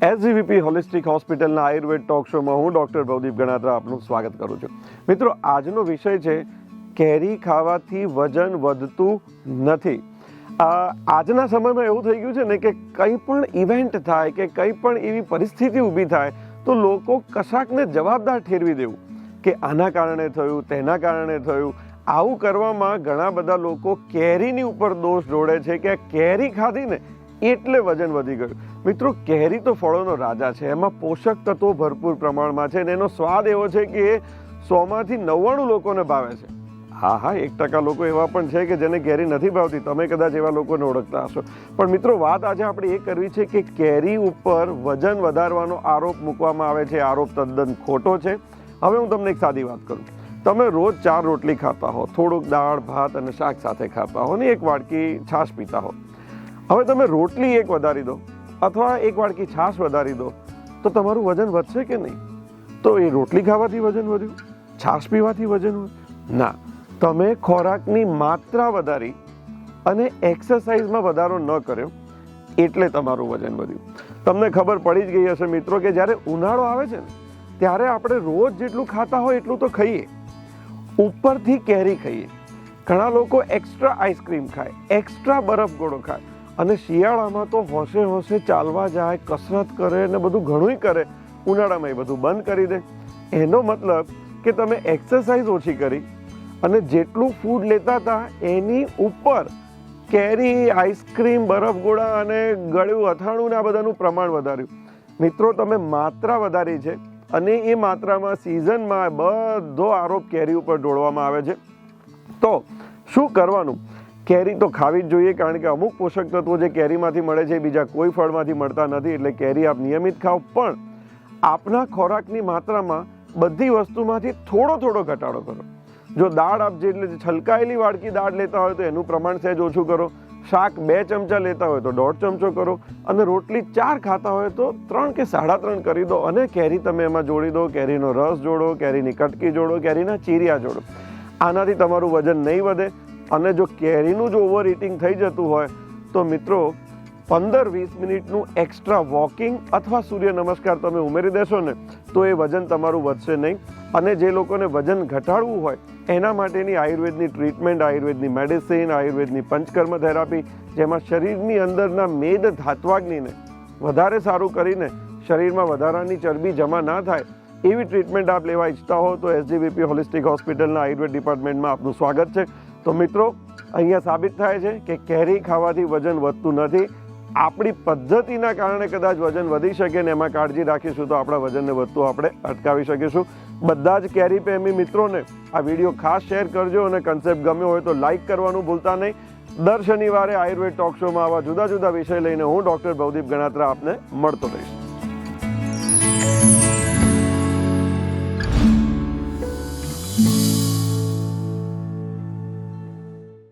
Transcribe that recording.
SGVP holistic હોસ્પિટલના Ayurveda talk શોમાં હું ડૉક્ટર ભવદીપ ગણાત્રા આપનું સ્વાગત કરું છું. મિત્રો, આજનો વિષય છે કેરી ખાવાથી વજન વધતું નથી. આજના સમયમાં એવું થઈ ગયું છે ને કે કંઈ પણ ઇવેન્ટ થાય કે કંઈ પણ એવી પરિસ્થિતિ ઊભી થાય તો લોકો કશાકને જવાબદાર ઠેરવી દેવું કે આના કારણે થયું, તેના કારણે થયું. આવું કરવામાં ઘણા બધા લોકો કેરીની ઉપર દોષ જોડે છે કે કેરી ખાધી ને એટલે વજન વધી ગયું. મિત્રો, કેરી તો ફળોનો રાજા છે. એમાં પોષક તત્વો ભરપૂર પ્રમાણમાં છે અને એનો સ્વાદ એવો છે કે એ 100માંથી 99 લોકોને ભાવે છે. હા, 1% લોકો એવા પણ છે કે જેને કેરી નથી ભાવતી. તમે કદાચ એવા લોકોને ઓળખતા હશો. પણ મિત્રો, વાત આજે આપણે એ કરવી છે કે કેરી ઉપર વજન વધારવાનો આરોપ મૂકવામાં આવે છે. આરોપ તદ્દન ખોટો છે. હવે હું તમને એક સાદી વાત કરું. તમે રોજ 4 રોટલી ખાતા હો, થોડુંક દાળ ભાત અને શાક સાથે ખાતા હો ને 1 વાડકી છાશ પીતા હો. હવે તમે રોટલી 1 વધારી દો અથવા 1 વાડકી છાશ વધારી દો તો તમારું વજન વધશે કે નહીં? તો એ રોટલી ખાવાથી વજન વધ્યું? છાશ પીવાથી વજન વધ્યું? ના. તમે ખોરાકની માત્રા વધારી અને એક્સરસાઇઝમાં વધારો ન કર્યો એટલે તમારું વજન વધ્યું. તમને ખબર પડી જ ગઈ હશે મિત્રો કે જ્યારે ઉનાળો આવે છે ને ત્યારે આપણે રોજ જેટલું ખાતા હોય એટલું તો ખાઈએ, ઉપરથી કેરી ખાઈએ. ઘણા લોકો એક્સ્ટ્રા આઈસ્ક્રીમ ખાય, એક્સ્ટ્રા બરફ ગોળો ખાય અને શિયાળામાં તો હોશે હોશે ચાલવા જાય, કસરત કરે ને બધું ઘણું કરે. ઉનાળામાં એ બધું બંધ કરી દે. એનો મતલબ કે તમે એક્સરસાઇઝ ઓછી કરી અને જેટલું ફૂડ લેતા હતા એની ઉપર કેરી, આઈસ્ક્રીમ, બરફ ગોળા અને ગળ્યું અથાણું ને આ બધાનું પ્રમાણ વધાર્યું. મિત્રો, તમે માત્રા વધારી છે અને એ માત્રામાં સિઝનમાં બધો આરોપ કેરી ઉપર ઢોળવામાં આવે છે. તો શું કરવાનું? કેરી તો ખાવી જ જોઈએ, કારણ કે અમુક પોષક તત્વો જે કેરીમાંથી મળે છે એ બીજા કોઈ ફળમાંથી મળતા નથી. એટલે કેરી આપ નિયમિત ખાઓ, પણ આપના ખોરાકની માત્રામાં બધી વસ્તુમાંથી થોડો ઘટાડો કરો. જો દાળ આપ જે છલકાયેલી વાડકી દાળ લેતા હોય તો એનું પ્રમાણ સહેજ ઓછું કરો. શાક 2 ચમચા લેતા હોય તો 1.5 ચમચો કરો અને રોટલી 4 ખાતા હોય તો 3 કે 3.5 કરી દો અને કેરી તમે એમાં જોડી દો. કેરીનો રસ જોડો, કેરીની કટકી જોડો, કેરીના ચીરિયા જોડો. આનાથી તમારું વજન નહીં વધે. અને જો કેરીનું જો ઓવર ઇટિંગ થઈ જતું હોય તો મિત્રો 15-20 મિનિટનું એક્સ્ટ્રા વોકિંગ અથવા સૂર્ય નમસ્કાર તમે ઉમેરી દેશો ને તો એ વજન તમારું વધશે નહીં. અને જે લોકોને વજન ઘટાડવું હોય એના માટેની આયુર્વેદની ટ્રીટમેન્ટ, આયુર્વેદની મેડિસિન, આયુર્વેદની પંચકર્મ થેરાપી, જેમાં શરીરની અંદરના મેદ ધાત્વાગ્નિને વધારે સારું કરીને શરીરમાં વધારાની ચરબી જમા ના થાય એવી ટ્રીટમેન્ટ આપ લેવા ઈચ્છતા હો તો એસજીવીપી હોલિસ્ટિક હોસ્પિટલના આયુર્વેદ ડિપાર્ટમેન્ટમાં આપનું સ્વાગત છે. તો મિત્રો, અહીંયા સાબિત થાય છે કે કેરી ખાવાથી વજન વધતું નથી. આપણી પદ્ધતિના કારણે કદાચ વજન વધી શકે ને એમાં કાળજી રાખીશું તો આપણા વજનને વધતું આપણે અટકાવી શકીશું. બધા જ કેરી પ્રેમી મિત્રોને આ વિડીયો ખાસ શેર કરજો અને કન્સેપ્ટ ગમ્યો હોય તો લાઇક કરવાનું ભૂલતા નહીં. દર શનિવારે આયુર્વેદ ટોક શોમાં આવા જુદા જુદા વિષય લઈને હું ડૉક્ટર ભવદીપ ગણાત્રા આપને મળતો રહીશ.